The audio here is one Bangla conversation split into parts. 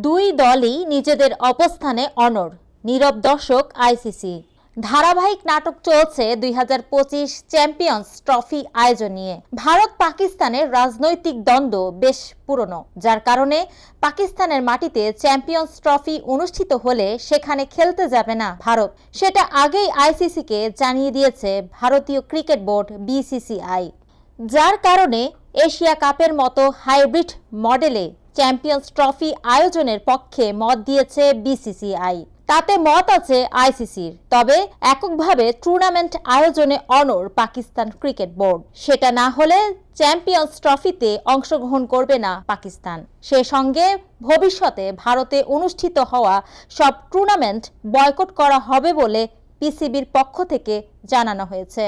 দুই দলই নিজেদের অবস্থানে অনড়, নীরব দর্শক আইসিসি। ধারাবাহিক নাটক চলছে 2025 চ্যাম্পিয়ন্স ট্রফি আয়োজন নিয়ে। ভারত পাকিস্তানের রাজনৈতিক দ্বন্দ্ব বেশ পুরনো, যার কারণে পাকিস্তানের মাটিতে চ্যাম্পিয়ন্স ট্রফি অনুষ্ঠিত হলে সেখানে খেলতে যাবে না ভারত। সেটা আগেই আইসিসিকে জানিয়ে দিয়েছে ভারতীয় ক্রিকেট বোর্ড বিসিসিআই, যার কারণে এশিয়া কাপের মতো হাইব্রিড মডেলে চ্যাম্পিয়ন্স ট্রফি আয়োজনের পক্ষে মত দিয়েছে বিসিসিআই। তাতে মত আছে আইসিসির, তবে এককভাবে টুর্নামেন্ট আয়োজনে অনড় পাকিস্তান ক্রিকেট বোর্ড। সেটা না হলে চ্যাম্পিয়ন্স ট্রফিতে অংশগ্রহণ করবে না পাকিস্তান। সে সঙ্গে ভবিষ্যতে ভারতে অনুষ্ঠিত হওয়া সব টুর্নামেন্ট বয়কট করা হবে বলে পিসিবির পক্ষ থেকে জানানো হয়েছে,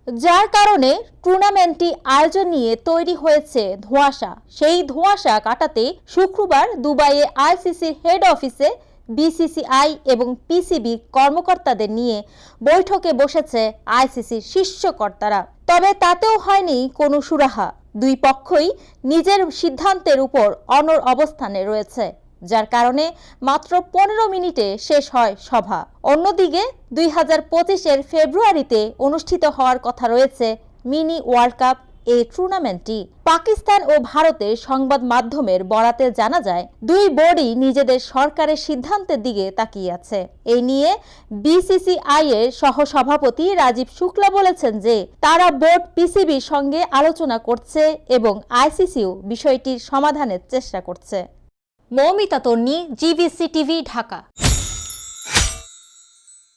যার কারণে টুর্নামেন্টটি আয়োজন নিয়ে তৈরি হয়েছে ধোঁয়াশা। সেই ধোঁয়াশা কাটাতে শুক্রবার দুবাইয়ে আইসিসির হেড অফিসে বিসিসিআই এবং পিসিবি কর্মকর্তাদের নিয়ে বৈঠকে বসেছে আইসিসির শীর্ষ কর্তারা। তবে তাতেও হয়নি কোনো সুরাহা। দুই পক্ষই নিজের সিদ্ধান্তের উপর অনড় অবস্থানে রয়েছে, যার কারণে মাত্র 15 মিনিটে শেষ হয় সভা। অন্যদিকে 2025-এর ফেব্রুয়ারিতে অনুষ্ঠিত হওয়ার কথা রয়েছে মিনি ওয়ার্ল্ড কাপ এই টুর্নামেন্টটি। পাকিস্তান ও ভারতের সংবাদ মাধ্যমের বরাতে জানা যায়, দুই বোর্ডই নিজেদের সরকারের সিদ্ধান্তের দিকে তাকিয়ে আছে। এই নিয়ে বিসিসিআই এর সহসভাপতি রাজীব শুক্লা বলেছেন যে তারা বোর্ড পিসিবির সঙ্গে আলোচনা করছে এবং আইসিসিও বিষয়টির সমাধানের চেষ্টা করছে। মৌমিতা তন্নি, জিভিসি টিভি, ঢাকা।